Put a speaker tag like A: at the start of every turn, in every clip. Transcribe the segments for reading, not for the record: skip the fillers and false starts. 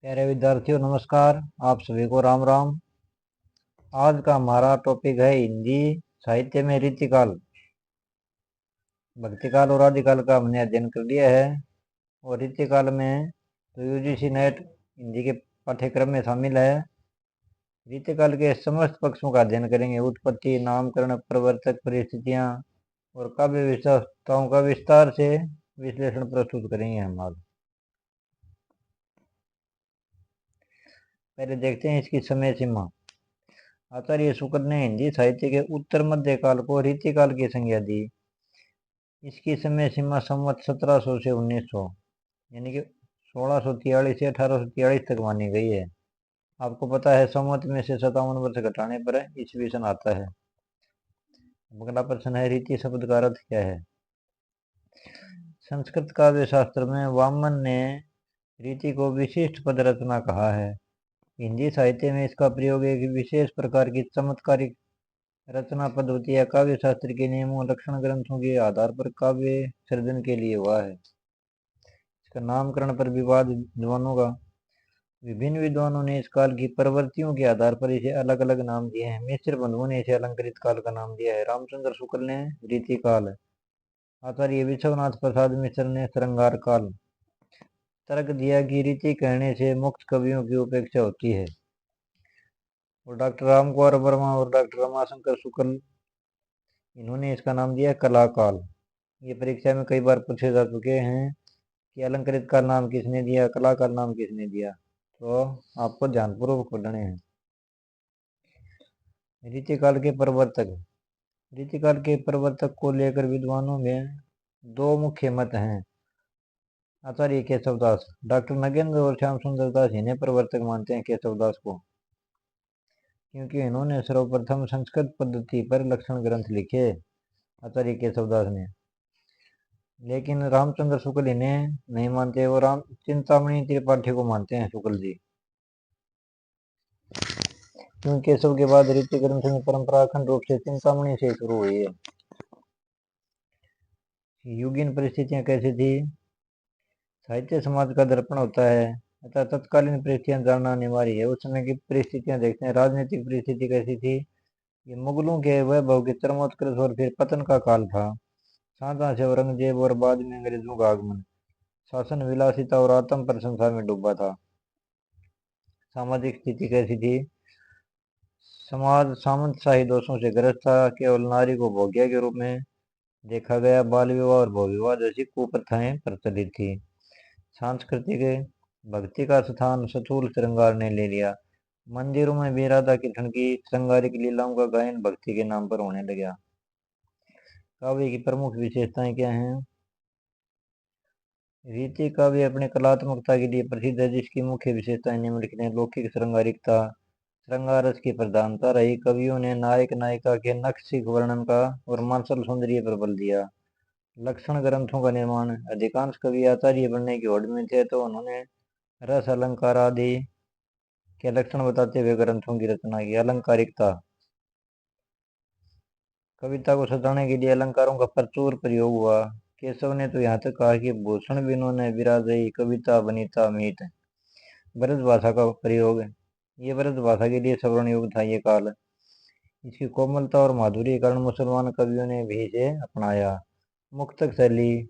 A: प्यारे विद्यार्थियों नमस्कार। आप सभी को राम राम। आज का हमारा टॉपिक है हिंदी साहित्य में रीतिकाल। भक्तिकाल और आदिकाल का हमने अध्ययन कर लिया है और रीतिकाल में तो यूजीसी नेट हिंदी के पाठ्यक्रम में शामिल है। रीतिकाल के समस्त पक्षों का अध्ययन करेंगे। उत्पत्ति, नामकरण, प्रवर्तक, परिस्थितियां और काव्य विशेषताओं का विस्तार से विश्लेषण प्रस्तुत करेंगे हम आज। पहले देखते हैं इसकी समय सीमा। आचार्य शुक्ल ने हिंदी साहित्य के उत्तर मध्य काल को रीतिकाल की संज्ञा दी। इसकी समय सीमा संवत 1700 से 1900 यानी कि 1643 से 1843 तक मानी गई है। आपको पता है संवत में से 57 वर्ष घटाने पर ईस्वी सन आता है। अगला प्रश्न है रीति शब्द का अर्थ क्या है। संस्कृत काव्य शास्त्र में वामन ने रीति को विशिष्ट पद रचना कहा है। हिंदी साहित्य में इसका प्रयोग एक विशेष प्रकार की चमत्कारिक रचना पद्धति या काव्य शास्त्र के नियमों लक्षण ग्रंथों के आधार पर काव्य सृजन के लिए हुआ है। इसका नामकरण पर विवाद विद्वानों का। विभिन्न विद्वानों ने इस काल की प्रवृत्तियों के आधार पर इसे अलग अलग नाम दिए हैं। मिश्र बंधुओं ने इसे अलंकृत काल का नाम दिया है। रामचंद्र शुक्ल ने रीति काल, आचार्य विश्वनाथ प्रसाद मिश्र ने श्रृंगार काल। तर्क दिया कि रीति कहने से मुक्त कवियों की उपेक्षा होती है। और डॉक्टर राम कुमार वर्मा और डॉक्टर रमाशंकर शुक्ल, इन्होंने इसका नाम दिया कला काल। ये परीक्षा में कई बार पूछे जा चुके हैं कि अलंकृत का नाम किसने दिया, कला का नाम किसने दिया, तो आपको ध्यानपूर्वक पढ़ने हैं। रीतिकाल के प्रवर्तक। रीतिकाल के प्रवर्तक को लेकर विद्वानों में दो मुख्य मत हैं। आचार्य केशवदास, डॉक्टर नगेंद्र और श्याम सुंदर दास इन्हें प्रवर्तक मानते हैं, केशवदास को, क्योंकि इन्होंने सर्वप्रथम संस्कृत पद्धति पर लक्षण ग्रंथ लिखे, आचार्य केशवदास ने। लेकिन रामचंद्र शुक्ल इन्हें नहीं मानते, वो राम चिंतामणि त्रिपाठी को मानते हैं शुक्ल जी। क्योंकि केशव के बाद रीति ग्रंथ में परंपरा अखंड रूप से चिंतामणि से शुरू हुई है। युगीन परिस्थितियां कैसी थी। साहित्य समाज का दर्पण होता है, अतः तत्कालीन परिस्थितियां जानना अनिवार्य है। उस समय की परिस्थितियां देखते हैं। राजनीतिक परिस्थिति कैसी थी। ये मुगलों के वैभव के चरमोत्कर्ष और फिर पतन का काल था। शाहजहां से औरंगजेब और बाद में अंग्रेजों का आगमन। शासन विलासिता और आत्म प्रशंसा में डूबा था। सामाजिक स्थिति कैसी थी। समाज सामंतशाही दोषों से ग्रस्त था। केवल नारी को भोग्य के रूप में देखा गया। बाल विवाह और भव विवाह जैसी कुप्रथाएं प्रचलित थी। सांस्कृतिक भक्ति का स्थान स्थूल श्रृंगार ने ले लिया। मंदिरों में भी राधा कृष्ण की श्रृंगारिक लीलाओं का गायन भक्ति के नाम पर होने लगा। काव्य की प्रमुख विशेषताएं क्या हैं। रीति काव्य अपने कलात्मकता के लिए प्रसिद्ध है, जिसकी मुख्य विशेषताएं निम्नलिखित हैं। लौकिक श्रृंगारिकता, श्रृंगार रस की प्रधानता रही। कवियों ने नायक नायिका के नक्शिक वर्णन का और मार्शल सौंदर्य पर बल दिया। लक्षण ग्रंथों का निर्माण। अधिकांश कवि आचार्य बनने की होड़ में थे, तो उन्होंने रस अलंकार आदि के लक्षण बताते हुए ग्रंथों की रचना की। अलंकारिकता, कविता को सजाने के लिए अलंकारों का प्रचुर प्रयोग हुआ। केशव ने तो यहाँ तक कहा कि भूषण बिनो ने विराजई कविता बनीता मीत। ब्रज भाषा का प्रयोग, ये ब्रज भाषा के लिए सवर्ण युग था ये काल। इसकी कोमलता और माधुर्य के कारण मुसलमान कवियों ने भी इसे अपनाया। मुक्तक शैली,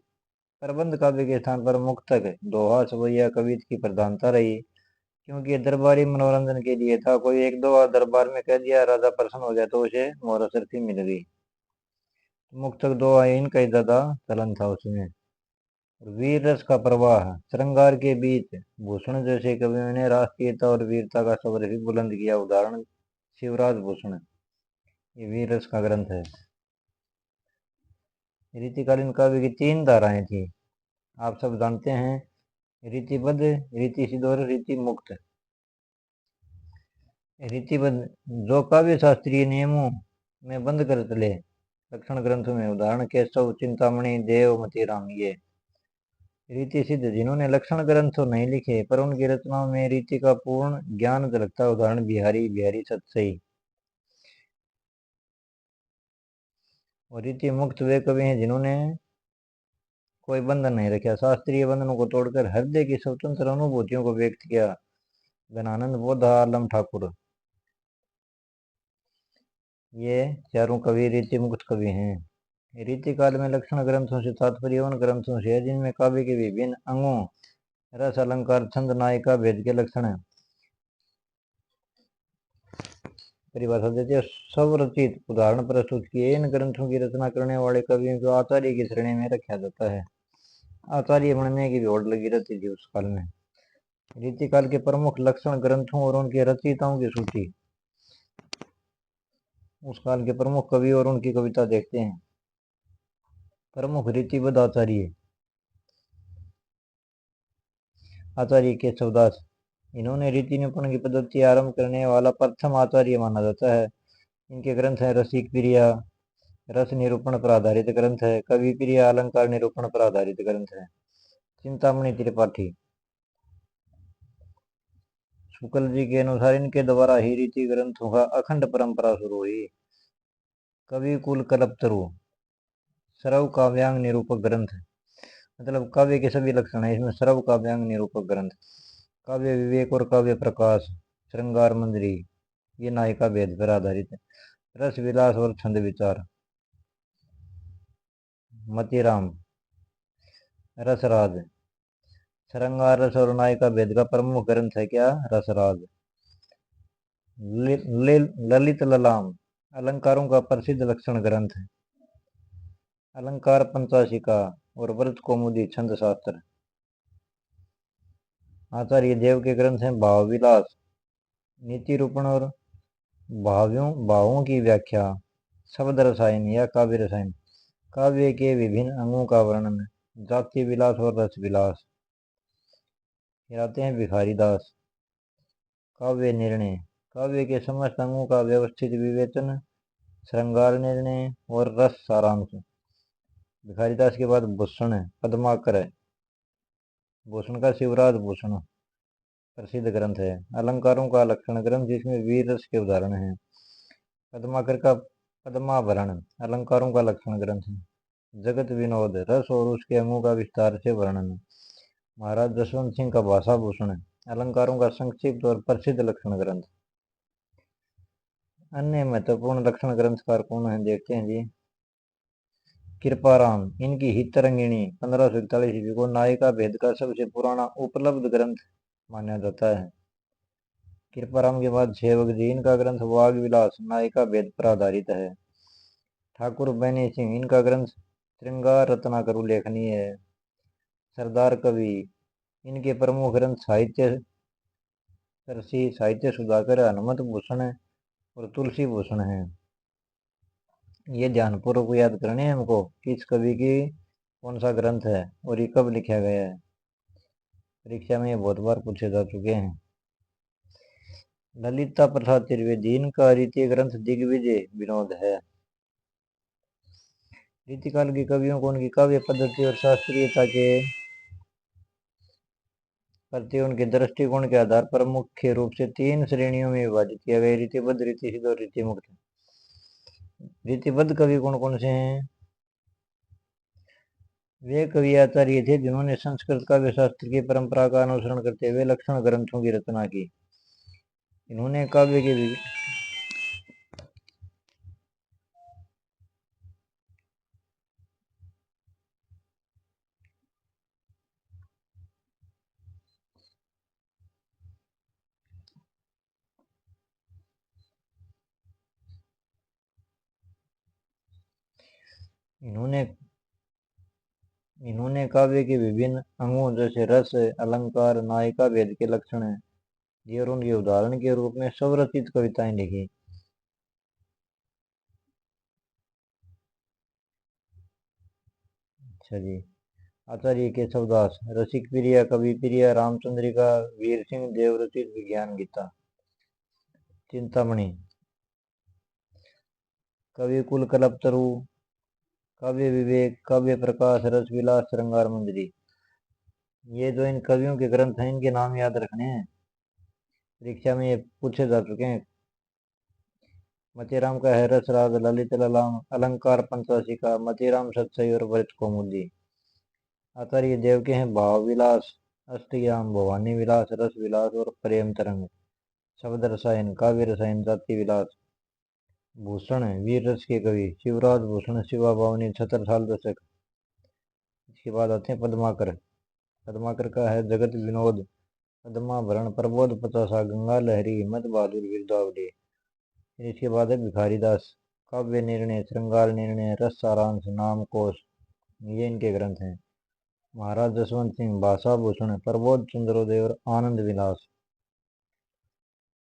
A: प्रबंध काव्य के स्थान पर मुक्तक, दोहा, सवैया कविता की प्रधानता रही, क्योंकि दरबारी मनोरंजन के लिए था। कोई एक दो दरबार में कह दिया, राजा प्रसन्न हो गया तो उसे मोहर शर्फी मिल गई। मुक्तक दोहा इनका ज्यादा चलन था उसमें। वीर रस का प्रवाह, श्रृंगार के बीच भूषण जैसे कवियों ने राष्ट्रीयता और वीरता का स्वर भी बुलंद किया। उदाहरण शिवराज भूषण, ये वीर रस का ग्रंथ है। रीतिकालीन काव्य की तीन धाराएं थी, आप सब जानते हैं। रीतिबद्ध, रीति सिद्ध और रीति मुक्त। रीतिबद्ध, जो काव्य शास्त्रीय नियमों में बंद कर चले। लक्षण ग्रंथों में उदाहरण केशव, चिंतामणि, देव, मतीराम। ये रीति सिद्ध, जिन्होंने लक्षण ग्रंथ तो नहीं लिखे पर उनकी रचनाओं में रीति का पूर्ण ज्ञान झलकता। उदाहरण बिहारी, बिहारी सतसई। और रीति मुक्त वे कवि हैं जिन्होंने कोई बंधन नहीं रखा, शास्त्रीय बंधनों को तोड़कर हृदय की स्वतंत्र अनुभूतियों को व्यक्त किया। घनानंद बोध आलम ठाकुर, ये चारों कवि रीति मुक्त कवि हैं। रीति काल में लक्षण ग्रंथों से तात्पर्य उन ग्रंथों से है जिनमें काव्य के विभिन्न अंगों रस अलंकार छंद नायिका भेद के लक्षण परिभाषा देते हैं। स्वरचित उदाहरण प्रस्तुत किए। इन ग्रंथों की रचना करने वाले कवियों को आचार्य की श्रेणी में रखा जाता है। आचार्य बनने की भी होड़ लगी रहती थी उस काल में। रीतिकाल के प्रमुख लक्षण ग्रंथों और उनके रचयिताओं की सूची। उस काल के प्रमुख कवि और उनकी कविता देखते हैं। प्रमुख रीतिबद्ध आचार्य। आचार्य केशवदास, इन्होंने रीति निरूपण की पद्धति आरंभ करने वाला प्रथम आचार्य माना जाता है। इनके ग्रंथ है रसिक प्रिया, रस निरूपण पर आधारित ग्रंथ है। कवि प्रिया अलंकार निरूपण पर आधारित ग्रंथ है। चिंतामणि त्रिपाठी। शुक्ल जी के अनुसार इनके द्वारा ही रीति ग्रंथों का अखंड परंपरा शुरू हुई। कवि कुल कल्पतरु, सर्व काव्यांग निरूपक ग्रंथ, मतलब काव्य के सभी लक्षण है इसमें। सर्व काव्यांग निरूपक ग्रंथ। काव्य विवेक और काव्य प्रकाश, श्रृंगार मंजरी, ये नायिका भेद पर आधारित है। रस विलास और छंद विचार, मतिराम, रसराज। श्रृंगार रस और नायिका भेद का प्रमुख ग्रंथ है क्या? रसराज। ललित ललाम, अलंकारों का प्रसिद्ध लक्षण ग्रंथ है। अलंकार पंचाशिका और व्रत कौमुदी छंद शास्त्र। आचार्य देव के ग्रंथ हैं भाव विलास, नीति रूपण और भावों की व्याख्या, शब्द रसायन या काव्य रसायन, काव्य के विभिन्न अंगों का वर्णन, जाति विलास और रस विलास। फिर आते हैं भिखारी दास, काव्य निर्णय, काव्य के समस्त अंगों का व्यवस्थित विवेचन, श्रृंगार निर्णय और रस सारांश। भिखारीदास के बाद भूषण है, पद्माकर है। भूषण का शिवराज भूषण प्रसिद्ध ग्रंथ है। अलंकारों का लक्षण ग्रंथ जिसमें वीर रस के उदाहरण हैं। पद्माकर का पद्माभरण अलंकारों का लक्षण ग्रंथ है। जगत विनोद, रस और उसके अंगों का विस्तार से वर्णन। महाराज जसवंत सिंह का भाषा भूषण, अलंकारों का संक्षिप्त और प्रसिद्ध लक्षण ग्रंथ। अन्य महत्वपूर्ण लक्षण ग्रंथकार कौन है देखते हैं जी। कृपाराम, इनकी हितरंगिणी 1541 ईस्वी को नायिका भेद का सबसे पुराना उपलब्ध ग्रंथ माना जाता है। कृपाराम के बाद सेवक जी, इनका ग्रंथ वाग विलास नायिका भेद पर आधारित है। ठाकुर बैनी सिंह, इनका ग्रंथ श्रृंगार रत्नाकर उल्लेखनीय है। सरदार कवि, इनके प्रमुख ग्रंथ साहित्य सरसी, साहित्य सुधाकर, हनुमत भूषण और तुलसी भूषण है। ये ध्यानपूर्वक याद करने हैं हमको किस कवि की कौन सा ग्रंथ है और ये कब लिखा गया है। परीक्षा में ये बहुत बार पूछे जा चुके हैं। ललिता प्रसाद त्रिवेदी, इनका रीति ग्रंथ दिग्विजय विनोद है। रीतिकाल के कवियों को उनकी काव्य पद्धति और शास्त्रीयता के प्रति उनके दृष्टिकोण के आधार पर मुख्य रूप से 3 श्रेणियों में विभाजित किया गया। रीतिबद्ध, रीतिसिद्ध और रीतिमुक्त। रीतिबद्ध कवि कौन कौन से हैं? वे कवि आचार्य थे जिन्होंने संस्कृत काव्य शास्त्र की परंपरा का अनुसरण करते हुए लक्षण ग्रंथों की रचना की। इन्होंने काव्य के इन्होंने काव्य के विभिन्न अंगों जैसे रस, अलंकार, नायिका भेद के लक्षण दिए और उनके उदाहरण के रूप में स्वरचित कविताएं लिखी। अच्छा जी। आचार्य केशवदास, रसिक प्रिया, कवि प्रिया, रामचंद्रिका, वीर सिंह देवरचित, विज्ञान गीता। चिंतामणि, कवि कुल कल्पतरु, काव्य विवेक, काव्य प्रकाश, रस विलास, श्रृंगार मंजरी। ये जो इन कवियों के ग्रंथ हैं इनके नाम याद रखने हैं, परीक्षा में ये पूछे जा चुके हैं। मतीराम का है रसराज, ललित ललाम, अलंकार पंचाशिका, मतीराम सत्सई और व्रत कौमुदी। आचार्य देव के हैं भाव विलास, अष्टयाम, भवानी विलास, रस विलास और प्रेम तरंग। शब्द रसायन, काव्य रसायन, जाति विलास। भूषण, वीर रस के कवि शिवराज भूषण, शिवा बावनी, छत्रसाल दशक। इसके बाद आते हैं पद्माकर। पद्माकर का है जगत विनोद, पद्माभरण, प्रबोध पचासा, गंगा लहरी, मत बहादुर, वीरदावली। इसके बाद है भिखारीदास, काव्य निर्णय, श्रृंगार निर्णय, रस सारांश, नाम कोश, ये इनके ग्रंथ हैं। महाराज जसवंत सिंह, भाषा भूषण, प्रबोध चंद्रोदय और आनंद विलास।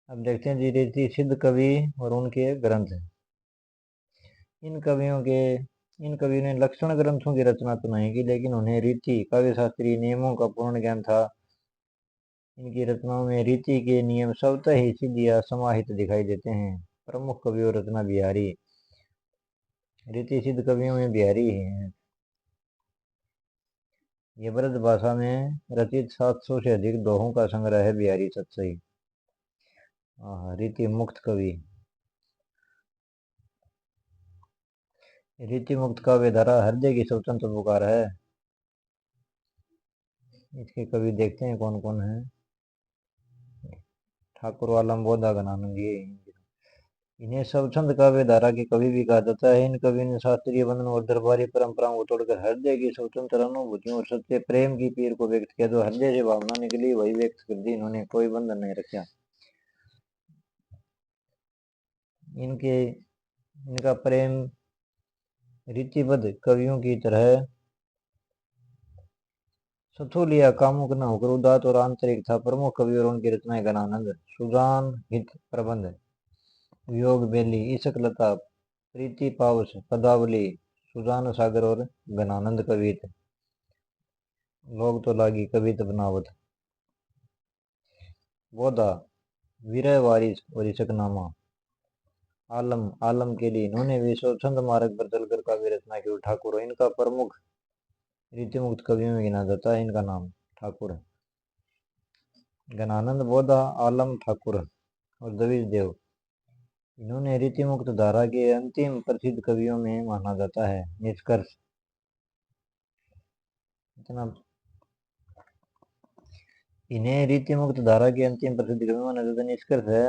A: अब देखते हैं जी रीति सिद्ध कवि और उनके ग्रंथ। इन कवियों ने लक्षण ग्रंथों की रचना तो नहीं की, लेकिन उन्हें रीति काव्य शास्त्रीय नियमों का पूर्ण ज्ञान था। इनकी रचनाओं में रीति के नियम स्वतः ही सिद्ध या समाहित दिखाई देते हैं। प्रमुख कवि और रचना बिहारी। रीति सिद्ध कवियों में बिहारी ही हैं। ये ब्रज भाषा में रचित 700 से अधिक दोहों का संग्रह है बिहारी सतसई। रीति मुक्त कवि। रीति मुक्त काव्य धारा हृदय की स्वतंत्र पुकार है। इसके कवि देखते हैं कौन कौन है। ठाकुर आलम, बोधा, घनानंद, ये इन्हें स्वच्छंद काव्य धारा के कवि भी कहा जाता है। इन कवि ने शास्त्रीय बंधन और दरबारी परंपराओं को तोड़कर हृदय की स्वतंत्र अनुभूतियों और सच्चे प्रेम की पीर को व्यक्त किया। जो हृदय से भावना निकली वही व्यक्त कर दी। इन्होंने कोई बंधन नहीं रखा। इनका प्रेम रीतिबद्ध कवियों की तरह स्थूल या कामुक न होकर उदात्त और आंतरिक था। प्रमुख कवि और उनकी रचनाएं घनानंद, सुजान हित प्रबंध, वियोग बेली, ईशकलता, प्रीति पावस, पदावली, सुजान सागर और घनानंद कवित, लोग तो लागी कवित बनावत। बोधा, विरह वारिस और ईशकनामा। आलम के लिए इन्होंने भी स्वच्छंद मार्ग पर चलकर काव्य रचना की। ठाकुर, इनका प्रमुख रीतिमुक्त कवियों में गिना जाता है। इनका नाम ठाकुर है। घनानंद, बोधा, आलम, ठाकुर और द्विज देव, इन्होंने रीतिमुक्त धारा के अंतिम प्रसिद्ध कवियों में माना जाता है। निष्कर्ष, इन्हें रीतिमुक्त धारा के अंतिम प्रसिद्ध कवि माना जाता है। निष्कर्ष है,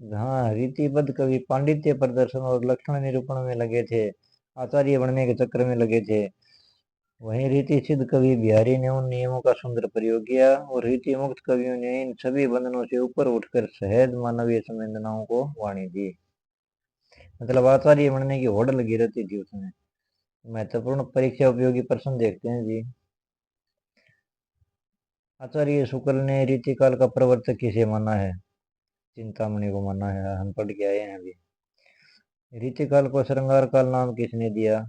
A: जहाँ रीतिबद्ध कवि पांडित्य प्रदर्शन और लक्षण निरूपण में लगे थे, आचार्य बनने के चक्कर में लगे थे, वहीं रीति सिद्ध कवि बिहारी ने उन नियमों का सुंदर प्रयोग किया और रीति मुक्त कवियों ने इन सभी बंधनों से ऊपर उठकर सहज मानवीय संवेदनाओं को वाणी दी। मतलब आचार्य बनने की होड़ लगी रहती थी उसमें। महत्वपूर्ण परीक्षा उपयोगी प्रश्न देखते हैं जी। आचार्य शुक्ल ने रीतिकाल का प्रवर्तक किसे माना है? चिंतामणि को माना है। हम पढ़ के आए हैं अभी। रीतिकाल को श्रृंगार काल नाम किसने दिया?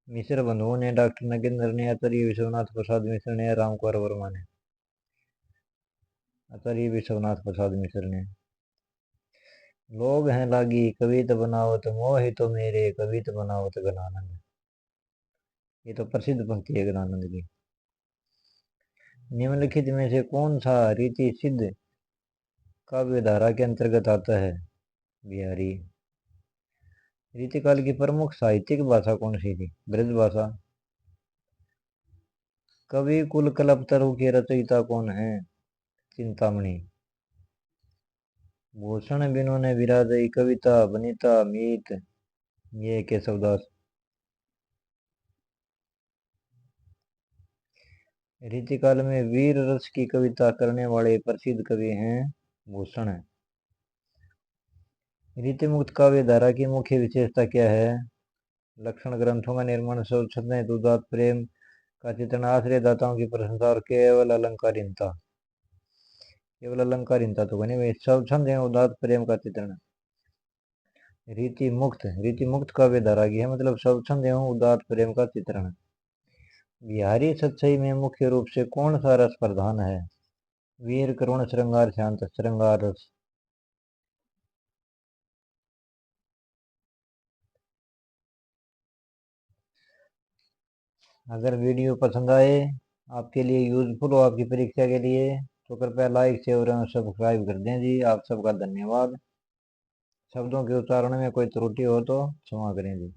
A: मिश्र बंधुओं ने, डॉक्टर नगेंद्र ने, आचार्य विश्वनाथ प्रसाद मिश्र ने, रामकुमार वर्मा ने। आचार्य विश्वनाथ प्रसाद मिश्र ने। लोग हैं लागी कवित बनावत, मोहि तो मेरे कवित बनावत घनानंद। ये तो प्रसिद्ध पंक्ति है घनानंद की। निम्नलिखित में से कौन सा रीति सिद्ध काव्य धारा के अंतर्गत आता है? बिहारी। रीतिकाल की प्रमुख साहित्यिक भाषा कौन सी थी? ब्रज भाषा। कवि कुल कल्पतरु के रचयिता कौन है? चिंतामणि। भूषण बिनु ने विराजई, कविता बनिता मीत, ये केशवदास। रीतिकाल में वीर रस की कविता करने वाले प्रसिद्ध कवि हैं भूषण। रीतिमुक्त काव्य धारा की मुख्य विशेषता क्या है? लक्षण ग्रंथों का निर्माण, स्वच्छंद उदात्त प्रेम का चित्रण, आश्रयदाताओं की प्रशंसा और केवल अलंकारिता। केवल अलंकारिता तो बनी वही स्वच्छंद उदात्त प्रेम का चित्रण। रीति मुक्त काव्य धारा की है, मतलब स्वच्छंद एवं उदात्त प्रेम का चित्रण। बिहारी सतसई में मुख्य रूप से कौन सा रस प्रधान है? वीर, करुण, श्रृंगार, शांत। श्रृंगार रस। अगर वीडियो पसंद आए, आपके लिए यूजफुल हो, आपकी परीक्षा के लिए, तो कृपया लाइक, शेयर और सब्सक्राइब कर दें जी। आप सबका धन्यवाद। शब्दों के उच्चारण में कोई त्रुटि हो तो क्षमा करें जी।